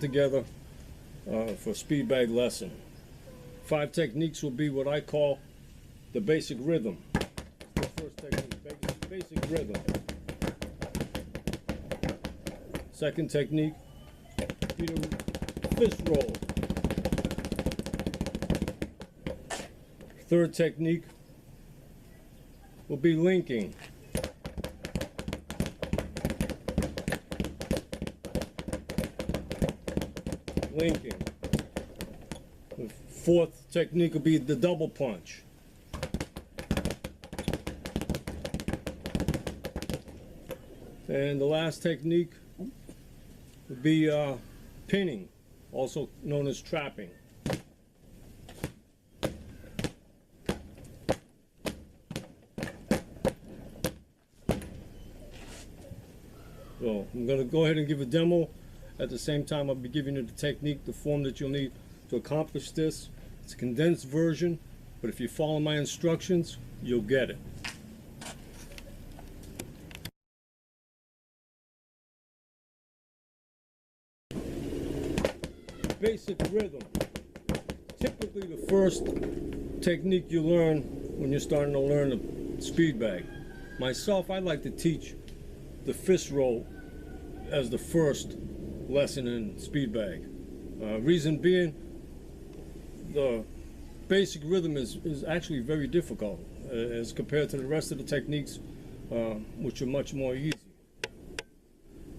together for speed bag lesson. 5 techniques will be what I call the basic rhythm. The first technique, basic rhythm. Second technique, Peter fist roll. Third technique will be linking. Linking. The fourth technique will be the double punch. And the last technique would be pinning, also known as trapping. So I'm going to go ahead and give a demo. At the same time, I'll be giving you the technique, the form that you'll need to accomplish this. It's a condensed version, but if you follow my instructions, you'll get it. Basic rhythm. Typically the first technique you learn when you're starting to learn the speed bag. Myself, I like to teach the fist roll as the first lesson in speed bag. Reason being, the basic rhythm is actually very difficult as compared to the rest of the techniques, which are much more easy.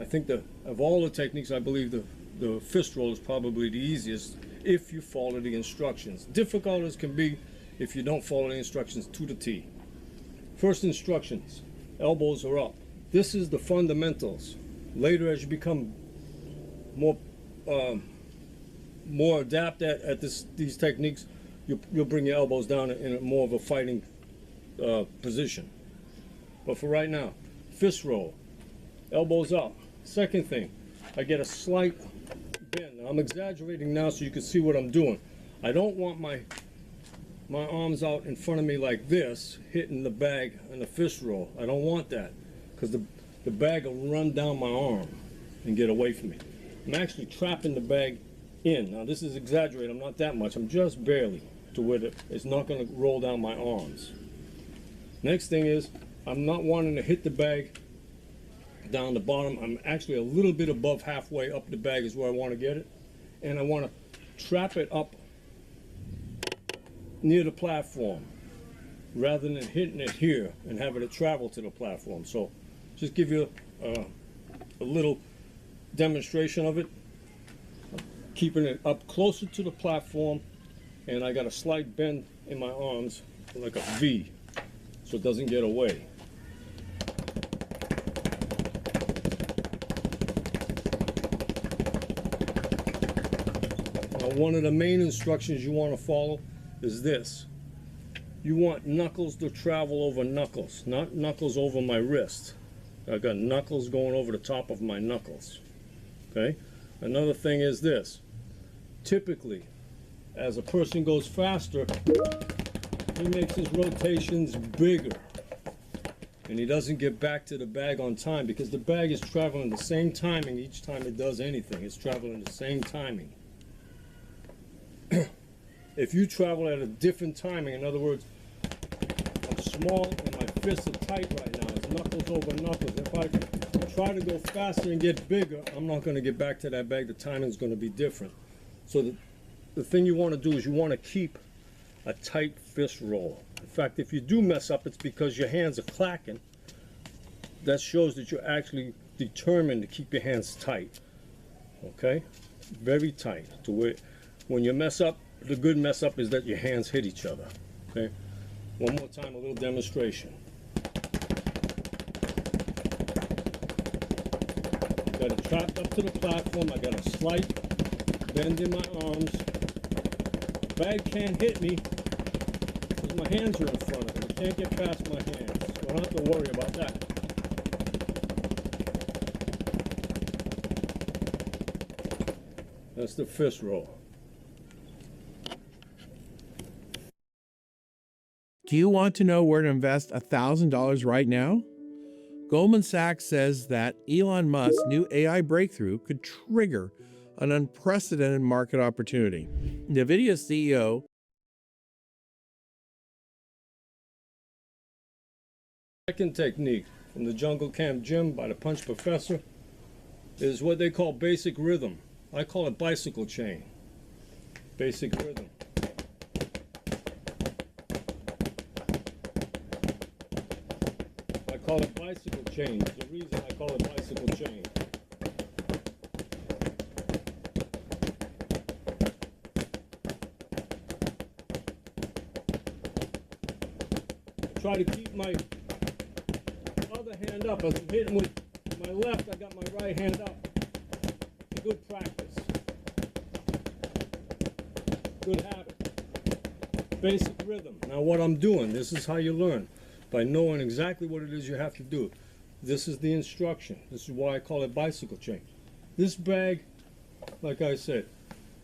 I think that of all the techniques, I believe the fist roll is probably the easiest if you follow the instructions. Difficult as can be if you don't follow the instructions to the T. First instructions, elbows are up. This is the fundamentals. Later, as you become more adept at these techniques, you'll bring your elbows down in more of a fighting position. But for right now, fist roll, elbows up. Second thing, I get a slight bend. Now, I'm exaggerating now so you can see what I'm doing. I don't want my arms out in front of me like this, hitting the bag and the fist roll. I don't want that, because the bag will run down my arm and get away from me. I'm actually trapping the bag in. Now this is exaggerated, I'm not that much, I'm just barely to where it's not going to roll down my arms. Next thing is, I'm not wanting to hit the bag down the bottom. I'm actually a little bit above halfway up the bag is where I want to get it. And I want to trap it up near the platform rather than hitting it here and having it travel to the platform. So just give you a little demonstration of it. Keeping it up closer to the platform, and I got a slight bend in my arms like a V so it doesn't get away. Now, one of the main instructions you want to follow is this. You want knuckles to travel over knuckles, not knuckles over my wrist. I've got knuckles going over the top of my knuckles. Okay? Another thing is this. Typically, as a person goes faster, he makes his rotations bigger. And he doesn't get back to the bag on time because the bag is traveling the same timing each time it does anything. It's traveling the same timing. If you travel at a different timing, in other words, I'm small and my fists are tight right now, it's knuckles over knuckles. If I try to go faster and get bigger, I'm not going to get back to that bag. The timing's going to be different. So the thing you want to do is you want to keep a tight fist roll. In fact, if you do mess up, it's because your hands are clacking. That shows that you're actually determined to keep your hands tight. Okay? Very tight. To where when you mess up, the good mess up is that your hands hit each other. Okay? One more time, a little demonstration. Got it trapped up to the platform. I got a slight bend in my arms. The bag can't hit me because my hands are in front of it. It can't get past my hands. So I don't have to worry about that. That's the fist roll. Do you want to know where to invest $1,000 right now? Goldman Sachs says that Elon Musk's new AI breakthrough could trigger an unprecedented market opportunity. NVIDIA CEO Second technique from the Jungle Camp Gym by the Punch Professor is what they call basic rhythm. I call it bicycle chain. Basic rhythm. I call it bicycle chain. There's a reason I call it bicycle chain. Try to keep my other hand up. As I'm hitting with my left, I got my right hand up. It's a good practice. Good habit. Basic rhythm. Now what I'm doing, this is how you learn. By knowing exactly what it is you have to do. This is the instruction. This is why I call it bicycle chain. This bag, like I said,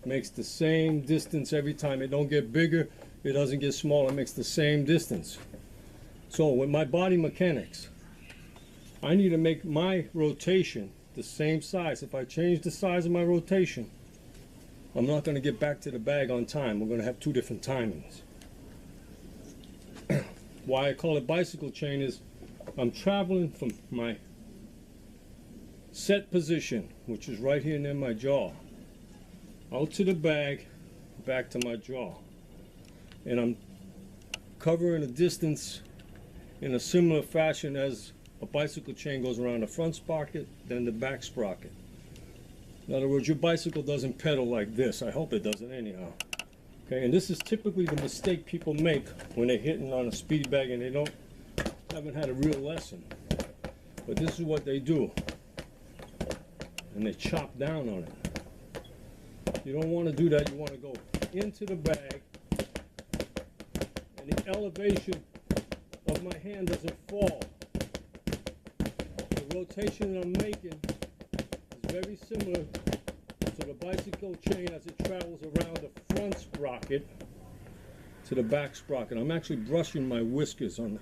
makes the same distance every time. It don't get bigger, it doesn't get smaller, it makes the same distance. So with my body mechanics, I need to make my rotation the same size. If I change the size of my rotation, I'm not going to get back to the bag on time. We're going to have two different timings. Why I call it bicycle chain is I'm traveling from my set position, which is right here near my jaw, out to the bag, back to my jaw. And I'm covering a distance in a similar fashion as a bicycle chain goes around the front sprocket, then the back sprocket. In other words, your bicycle doesn't pedal like this. I hope it doesn't anyhow. Okay, and this is typically the mistake people make when they're hitting on a speed bag and they haven't had a real lesson. But this is what they do. And they chop down on it. You don't want to do that. You want to go into the bag, and the elevation of my hand doesn't fall. The rotation that I'm making is very similar to the bicycle chain as it travels around the front sprocket to the back sprocket. I'm actually brushing my whiskers on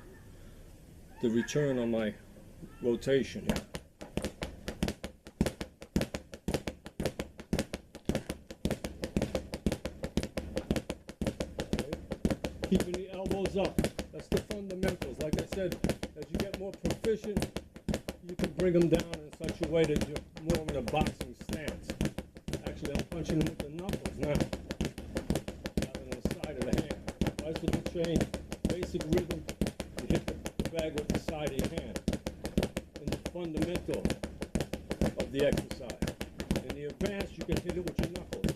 the return on my rotation here. Keeping the elbows up. That's the fundamentals. Like I said, as you get more proficient, you can bring them down in such a way that you're more in a boxing stance. Actually, I'm punching them with the knuckles now, rather than the side of the hand. Bicycle chain, basic rhythm, you hit the bag with the side of your hand. And the fundamental of the exercise. In the advanced, you can hit it with your knuckles.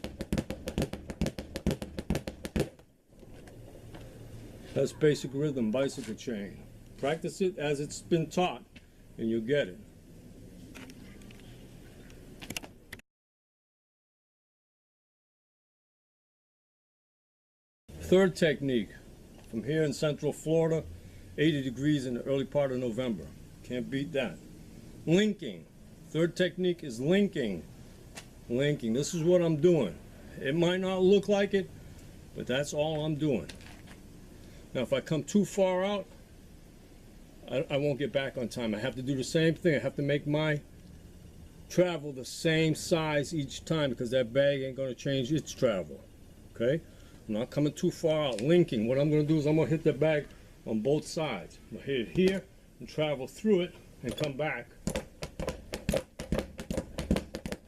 That's basic rhythm, bicycle chain. Practice it as it's been taught, and you'll get it. Third technique, from here in Central Florida, 80 degrees in the early part of November. Can't beat that. Linking. Third technique is linking. Linking. This is what I'm doing. It might not look like it, but that's all I'm doing. Now, if I come too far out, I won't get back on time. I have to do the same thing. I have to make my travel the same size each time because that bag ain't going to change its travel. Okay? I'm not coming too far out. Linking. What I'm going to do is I'm going to hit the bag on both sides. I'm going to hit it here and travel through it and come back.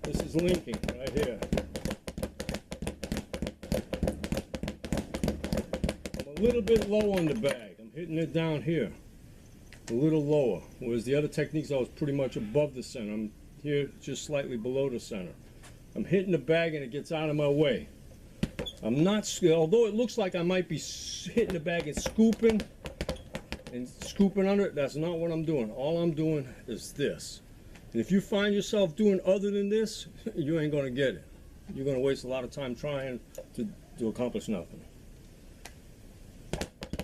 This is linking right here. A little bit low on the bag. I'm hitting it down here, a little lower. Whereas the other techniques, I was pretty much above the center. I'm here just slightly below the center. I'm hitting the bag and it gets out of my way. I'm not, although it looks like I might be hitting the bag and scooping under it, that's not what I'm doing. All I'm doing is this. And if you find yourself doing other than this, you ain't gonna get it. You're gonna waste a lot of time trying to accomplish nothing.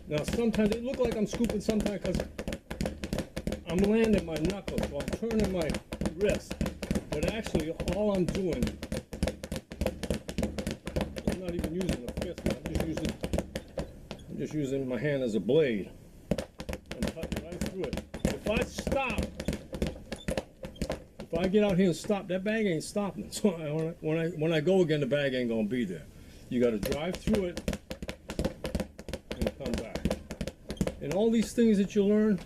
Now, sometimes it looks like I'm scooping sometimes because I'm landing my knuckles, so I'm turning my wrist. But actually, all I'm doing, I'm not even using a fist. I'm just using my hand as a blade. I'm cutting right through it. If I get out here and stop, that bag ain't stopping. So when I go again, the bag ain't gonna be there. You gotta drive through it and come back. And all these things that you learn,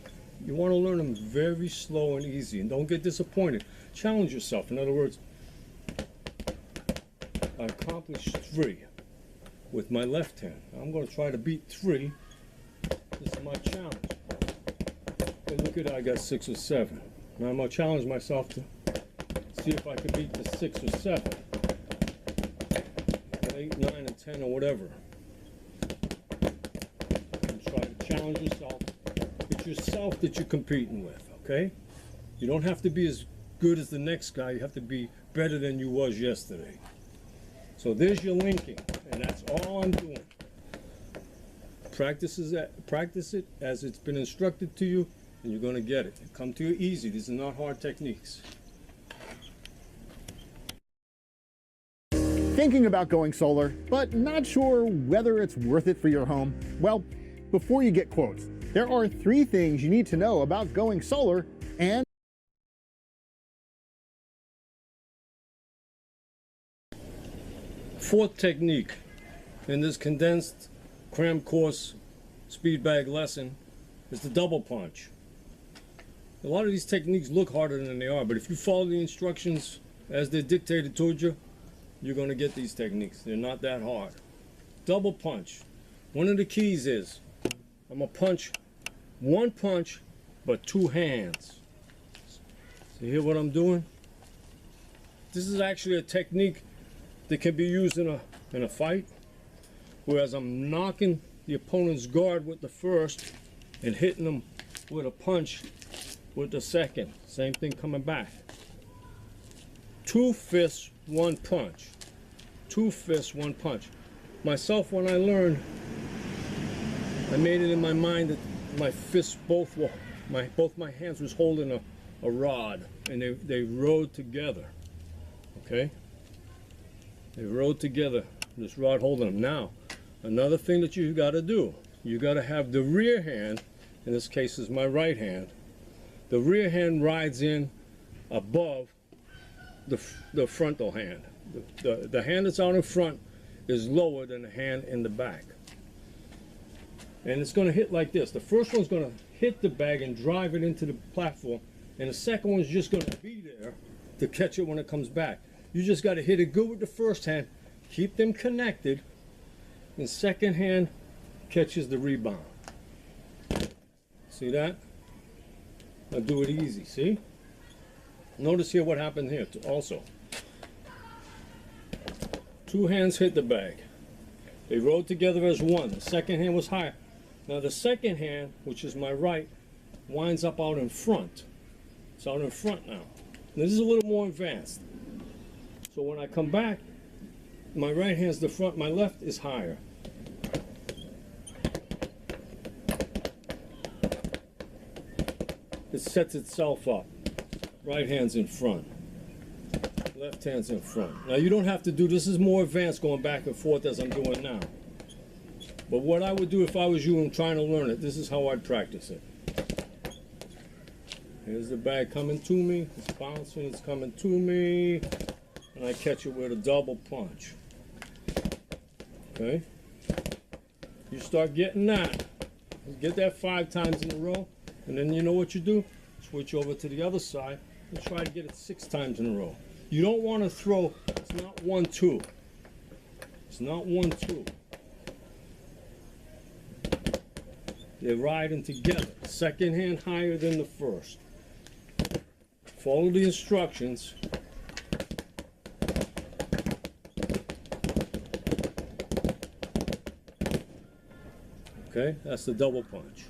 you want to learn them very slow and easy, and don't get disappointed. Challenge yourself. In other words, I accomplished 3 with my left hand. I'm going to try to beat 3. This is my challenge. And look at that, I got 6 or 7. Now I'm going to challenge myself to see if I can beat the 6 or 7. 8, 9, and 10, or whatever. And try to challenge yourself. It's yourself that you're competing with, okay? You don't have to be as good as the next guy. You have to be better than you was yesterday. So there's your linking, and that's all I'm doing. Practice it as it's been instructed to you, and you're going to get it. Come to you easy. These are not hard techniques. Thinking about going solar, but not sure whether it's worth it for your home? Well, before you get quotes, there are 3 things you need to know about going solar and Fourth technique in this condensed cram course speed bag lesson is the double punch. A lot of these techniques look harder than they are, but if you follow the instructions as they're dictated towards you, you're going to get these techniques. They're not that hard. Double punch. One of the keys is I'm going to punch 1 punch but 2 hands. So hear what I'm doing? This is actually a technique that can be used in a fight, whereas I'm knocking the opponent's guard with the first and hitting them with a punch with the second. Same thing coming back. 2 fists, 1 punch. 2 fists, 1 punch. Myself, when I learned, I made it in my mind that my fists both my hands was holding a rod, and they rode together. Okay? They rode together, this rod holding them. Now, another thing that you got to do, you got to have the rear hand, in this case is my right hand, the rear hand rides in above the frontal hand. The hand that's out in front is lower than the hand in the back. And it's going to hit like this. The first one's going to hit the bag and drive it into the platform, and the second one's just going to be there to catch it when it comes back. You just got to hit it good with the first hand, keep them connected, and second hand catches the rebound. See that? Now do it easy, see? Notice here what happened here also. 2 hands hit the bag. They rode together as one. The second hand was higher. Now the second hand, which is my right, winds up out in front. It's out in front now. This is a little more advanced. So when I come back, my right hand's the front, my left is higher. It sets itself up. Right hand's in front. Left hand's in front. Now you don't have to do, this is more advanced going back and forth as I'm doing now. But what I would do if I was you and trying to learn it, this is how I'd practice it. Here's the bag coming to me, it's bouncing, it's coming to me, and I catch it with a double punch. Okay? You start getting that. Get that 5 times in a row, and then you know what you do? Switch over to the other side and try to get it 6 times in a row. You don't want to throw, it's not 1-2. It's not 1-2. They're riding together. Second hand higher than the first. Follow the instructions. Okay, that's the double punch.